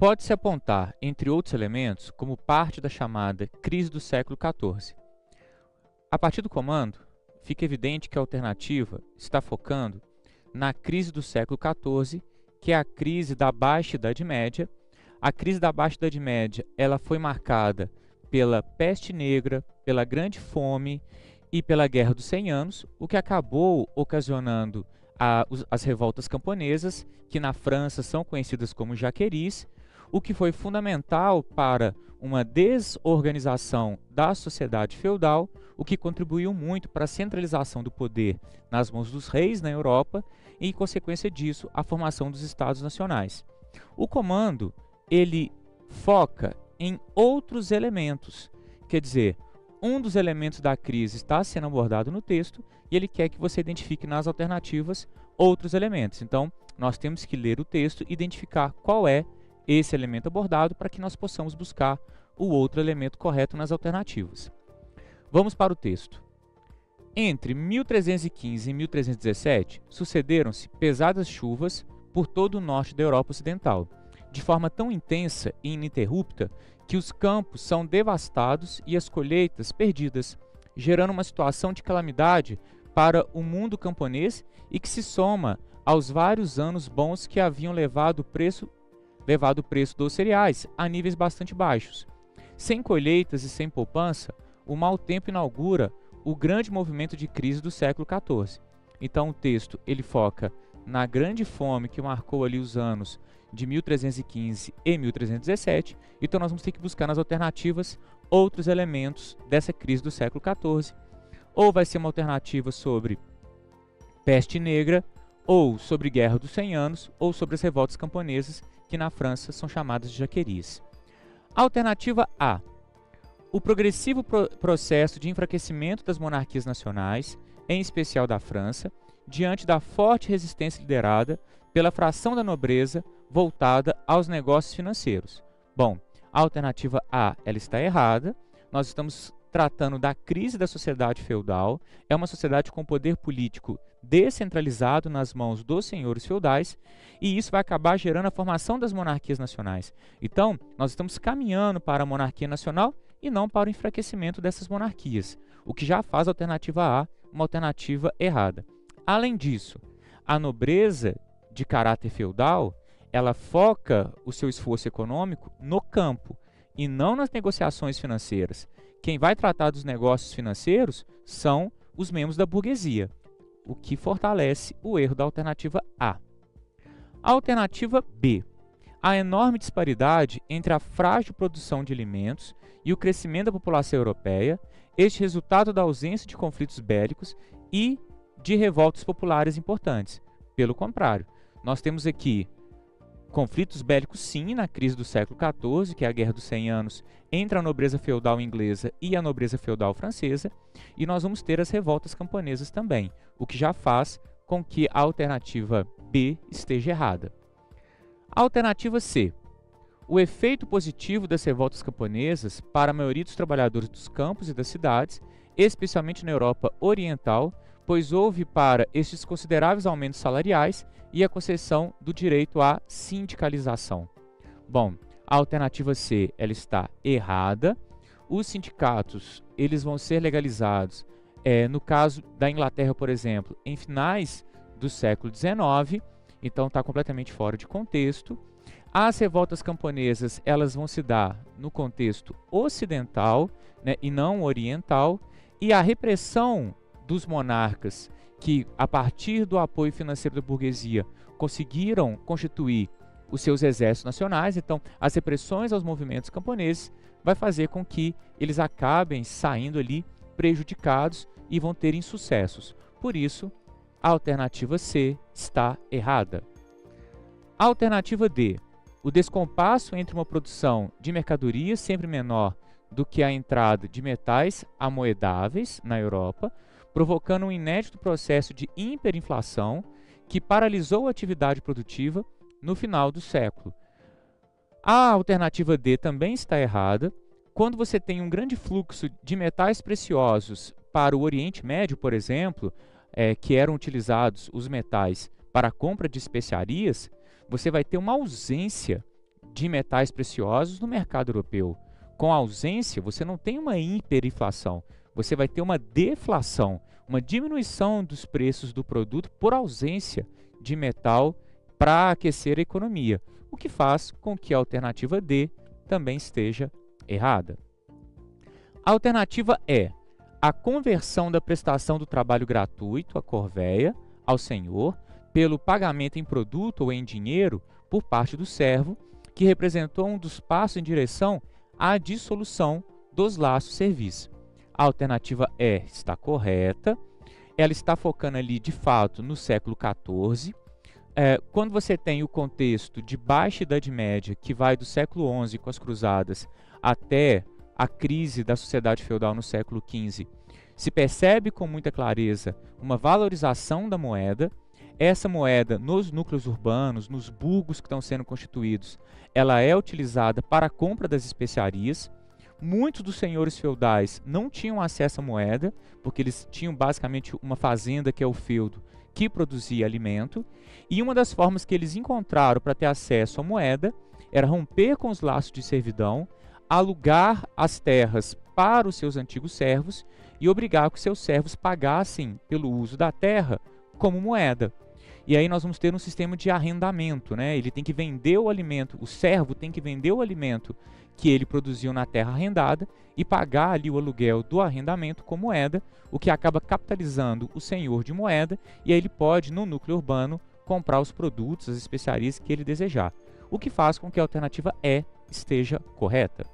pode-se apontar, entre outros elementos, como parte da chamada crise do século XIV. A partir do comando, fica evidente que a alternativa está focando na crise do século XIV, que é a crise da Baixa Idade Média. A crise da Baixa Idade Média ela foi marcada pela peste negra, pela grande fome e pela Guerra dos 100 Anos, o que acabou ocasionando as revoltas camponesas, que na França são conhecidas como jaqueris, o que foi fundamental para uma desorganização da sociedade feudal, o que contribuiu muito para a centralização do poder nas mãos dos reis na Europa e, em consequência disso, a formação dos Estados Nacionais. O comando, ele foca em outros elementos, quer dizer, um dos elementos da crise está sendo abordado no texto e ele quer que você identifique nas alternativas outros elementos. Então, nós temos que ler o texto e identificar qual é esse elemento abordado para que nós possamos buscar o outro elemento correto nas alternativas. Vamos para o texto. Entre 1315 e 1317, sucederam-se pesadas chuvas por todo o norte da Europa Ocidental, de forma tão intensa e ininterrupta que os campos são devastados e as colheitas perdidas, gerando uma situação de calamidade para o mundo camponês e que se soma aos vários anos bons que haviam levado o preço dos cereais a níveis bastante baixos. Sem colheitas e sem poupança, o mau tempo inaugura o grande movimento de crise do século XIV. Então o texto ele foca na grande fome que marcou ali os anos de 1315 e 1317, então nós vamos ter que buscar nas alternativas outros elementos dessa crise do século XIV, ou vai ser uma alternativa sobre peste negra, ou sobre Guerra dos 100 Anos, ou sobre as revoltas camponesas, que na França são chamadas de jaqueris. Alternativa A. O progressivo processo de enfraquecimento das monarquias nacionais, em especial da França, diante da forte resistência liderada pela fração da nobreza voltada aos negócios financeiros. Bom, a alternativa A ela está errada. Nós estamos tratando da crise da sociedade feudal. É uma sociedade com poder político descentralizado nas mãos dos senhores feudais, e isso vai acabar gerando a formação das monarquias nacionais. Então, nós estamos caminhando para a monarquia nacional e não para o enfraquecimento dessas monarquias, o que já faz a alternativa A uma alternativa errada. Além disso, a nobreza de caráter feudal, ela foca o seu esforço econômico no campo e não nas negociações financeiras. Quem vai tratar dos negócios financeiros são os membros da burguesia, o que fortalece o erro da alternativa A. A alternativa B. A enorme disparidade entre a frágil produção de alimentos e o crescimento da população europeia, este resultado da ausência de conflitos bélicos e de revoltas populares importantes. Pelo contrário, nós temos aqui conflitos bélicos sim na crise do século XIV, que é a Guerra dos 100 Anos, entre a nobreza feudal inglesa e a nobreza feudal francesa, e nós vamos ter as revoltas camponesas também, o que já faz com que a alternativa B esteja errada. A alternativa C. O efeito positivo das revoltas camponesas para a maioria dos trabalhadores dos campos e das cidades, especialmente na Europa Oriental, pois houve para estes consideráveis aumentos salariais e a concessão do direito à sindicalização. Bom, a alternativa C ela está errada. Os sindicatos eles vão ser legalizados, no caso da Inglaterra, por exemplo, em finais do século XIX, então está completamente fora de contexto. As revoltas camponesas elas vão se dar no contexto ocidental, né, e não oriental, e a repressão dos monarcas que, a partir do apoio financeiro da burguesia, conseguiram constituir os seus exércitos nacionais. Então, as repressões aos movimentos camponeses vai fazer com que eles acabem saindo ali prejudicados e vão ter insucessos. Por isso, a alternativa C está errada. A alternativa D. O descompasso entre uma produção de mercadorias sempre menor do que a entrada de metais amoedáveis na Europa, provocando um inédito processo de hiperinflação que paralisou a atividade produtiva no final do século. A alternativa D também está errada. Quando você tem um grande fluxo de metais preciosos para o Oriente Médio, por exemplo, que eram utilizados os metais para a compra de especiarias, você vai ter uma ausência de metais preciosos no mercado europeu. Com a ausência, você não tem uma hiperinflação, você vai ter uma deflação, uma diminuição dos preços do produto por ausência de metal para aquecer a economia, o que faz com que a alternativa D também esteja errada. A alternativa é a conversão da prestação do trabalho gratuito, a corvéia, ao senhor, pelo pagamento em produto ou em dinheiro por parte do servo, que representou um dos passos em direção à dissolução dos laços serviço. A alternativa E está correta, ela está focando ali de fato no século XIV. Quando você tem o contexto de baixa Idade Média, que vai do século XI com as cruzadas até a crise da sociedade feudal no século XV, se percebe com muita clareza uma valorização da moeda. Essa moeda, nos núcleos urbanos, nos burgos que estão sendo constituídos, ela é utilizada para a compra das especiarias. Muitos dos senhores feudais não tinham acesso à moeda, porque eles tinham basicamente uma fazenda, que é o feudo, que produzia alimento. E uma das formas que eles encontraram para ter acesso à moeda era romper com os laços de servidão, alugar as terras para os seus antigos servos e obrigar que os seus servos pagassem pelo uso da terra como moeda. E aí nós vamos ter um sistema de arrendamento, né? Ele tem que vender o alimento, o servo tem que vender o alimento que ele produziu na terra arrendada e pagar ali o aluguel do arrendamento com moeda, o que acaba capitalizando o senhor de moeda, e aí ele pode, no núcleo urbano, comprar os produtos, as especiarias que ele desejar. O que faz com que a alternativa E esteja correta.